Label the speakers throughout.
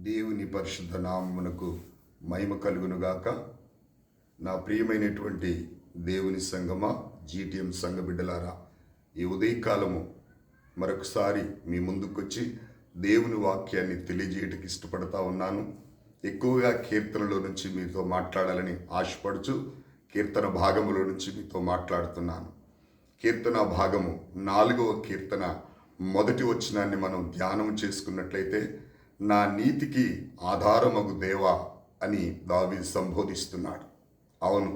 Speaker 1: దేవుని పరిశుద్ధ నామమునకు మహిమ కలుగునుగాక. నా ప్రియమైనటువంటి దేవుని సంగమా, జీటీఎం సంఘ బిడ్డలారా, ఈ ఉదయకాలము మరొకసారి మీ ముందుకొచ్చి దేవుని వాక్యాన్ని తెలియజేయటకు ఇష్టపడతా ఉన్నాను. ఎక్కువగా కీర్తనలో నుంచి మీతో మాట్లాడాలని ఆశపడుచు కీర్తన భాగములో నుంచి మీతో మాట్లాడుతున్నాను. కీర్తన భాగము 4వ కీర్తన మొదటి వచనాన్ని మనం ధ్యానం చేసుకున్నట్లయితే, నా నీతికి ఆధారమగు దేవా అని దావీదు సంబోధిస్తున్నాడు. అవును,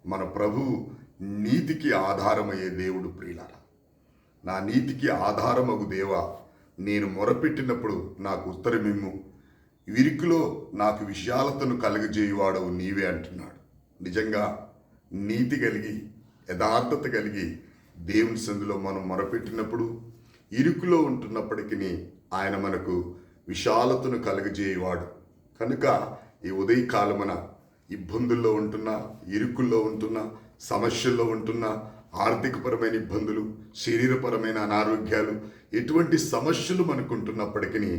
Speaker 1: మన ప్రభువు నీతికి ఆధారమయ్యే దేవుడు. ప్రియులారా, నా నీతికి ఆధారమగు దేవా, నేను మొరపెట్టినప్పుడు నాకు ఉత్తరమిమ్ము, విరికిలో నాకు విశాలతను కలుగజేయువాడవు నీవే అంటున్నాడు. నిజంగా నీతి కలిగి యథార్థత కలిగి దేవుని సందులో మనం మొరపెట్టినప్పుడు, ఇరుకులో ఉంటున్నప్పటికీ ఆయన మనకు విశాలతను కలుగజేయవాడు. కనుక ఈ ఉదయకాలమున ఇబ్బందుల్లో ఉంటున్నా, ఇరుకుల్లో ఉంటున్నా, సమస్యల్లో ఉంటున్నా, ఆర్థికపరమైన ఇబ్బందులు, శరీరపరమైన అనారోగ్యాలు, ఎటువంటి సమస్యలు మనకుంటున్నప్పటికీ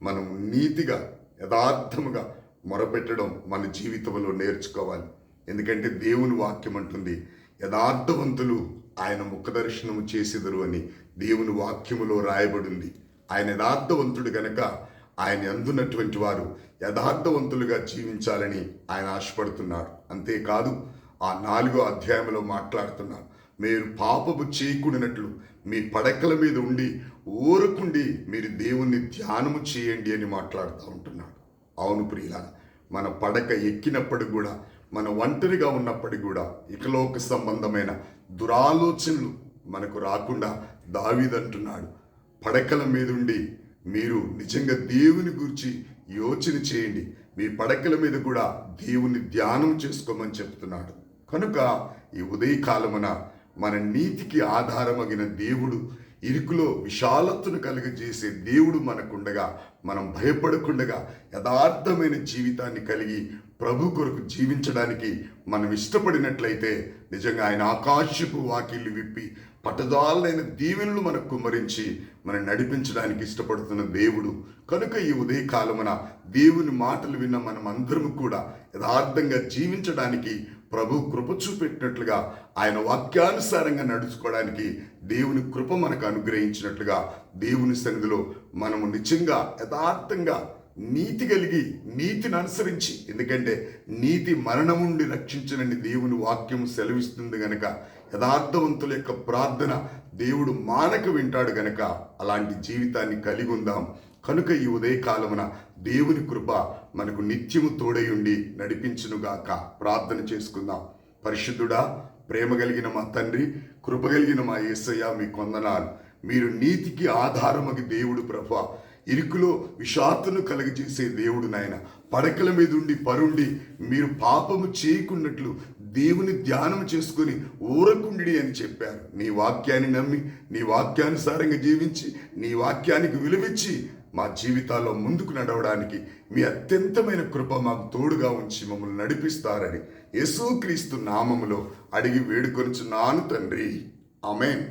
Speaker 1: మనం నీతిగా యథార్థముగా మొరపెట్టడం మన జీవితంలో నేర్చుకోవాలి. ఎందుకంటే దేవుని వాక్యం అంటుంది, యథార్థవంతులు ఆయన ముఖదర్శనము చేసెదరు అని దేవుని వాక్యములో రాయబడింది. ఆయన యథార్థవంతుడు గనక ఆయన అందున్నటువంటి వారు యథార్థవంతులుగా జీవించాలని ఆయన ఆశపడుతున్నాడు. అంతేకాదు, ఆ 4వ అధ్యాయంలో మాట్లాడుతున్నారు, మీరు పాపము చేయకూడనట్లు మీ పడకల మీద ఉండి ఊరకుండి మీరు దేవుణ్ణి ధ్యానము చేయండి అని మాట్లాడుతూ ఉంటున్నాడు. అవును ప్రియులారా, మన పడక ఎక్కినప్పటికి కూడా, మన ఒంటరిగా ఉన్నప్పటికీ కూడా ఇకలోక సంబంధమైన దురాలోచనలు మనకు రాకుండా దావీదు అంటున్నాడు, పడకల మీదుండి మీరు నిజంగా దేవుని గురించి యోచన చేయండి, మీ పడకల మీద కూడా దేవుని ధ్యానం చేసుకోమని చెప్తున్నాడు. కనుక ఈ ఉదయకాలమున మన నీతికి ఆధారమగిన దేవుడు, ఇరుకులో విశాలతను కలుగజేసే దేవుడు మనకుండగా, మనం భయపడకుండగా యథార్థమైన జీవితాన్ని కలిగి ప్రభు కొరకు జీవించడానికి మనం ఇష్టపడినట్లయితే, నిజంగా ఆయన ఆకాశపు వాకిళ్ళు విప్పి పట్టుదాలైన దీవెనలు మనకు కుమ్మరించి మనం నడిపించడానికి ఇష్టపడుతున్న దేవుడు. కనుక ఈ ఉదయకాలమున దేవుని మాటలు విన్న మనం అందరం కూడా యథార్థంగా జీవించడానికి ప్రభు కృప చూపెట్టినట్లుగా, ఆయన వాక్యానుసారంగా నడుచుకోవడానికి దేవుని కృప మనకు అనుగ్రహించినట్లుగా దేవుని సన్నిధిలో మనము నిజంగా యథార్థంగా నీతి కలిగి నీతిని అనుసరించి, ఎందుకంటే నీతి మరణం నుండి రక్షించనని దేవుని వాక్యం సెలవిస్తుంది గనక, యథార్థవంతుల యొక్క ప్రార్థన దేవుడు మానక వింటాడు గనక అలాంటి జీవితాన్ని కలిగి ఉందాం. కనుక ఈ ఉదయకాలమున దేవుని కృప మనకు నిత్యము తోడై ఉండి నడిపించునుగాక. ప్రార్థన చేసుకుందాం. పరిశుద్ధుడా, ప్రేమ కలిగిన మా తండ్రి, కృప కలిగిన మా యేసయ్య, మీకు వందనాలు. మీరు నీతికి ఆధారమగి దేవుడు ప్రభా, ఇరుకులో విషాదను కలుగజేసే దేవుడు నాయన, పడకల మీద ఉండి పరుండి మీరు పాపము చేయకున్నట్లు దేవుని ధ్యానం చేసుకొని ఊరకుండి అని చెప్పారు. నీ వాక్యాన్ని నమ్మి, నీ వాక్యానుసారంగా జీవించి, నీ వాక్యానికి విలువిచ్చి మా జీవితాల్లో ముందుకు నడవడానికి మీ అత్యంతమైన కృప మాకు తోడుగా ఉంచి మమ్మల్ని నడిపిస్తారని యేసుక్రీస్తు నామములో అడిగి వేడుకొనుచున్నాను తండ్రి. ఆమేన్.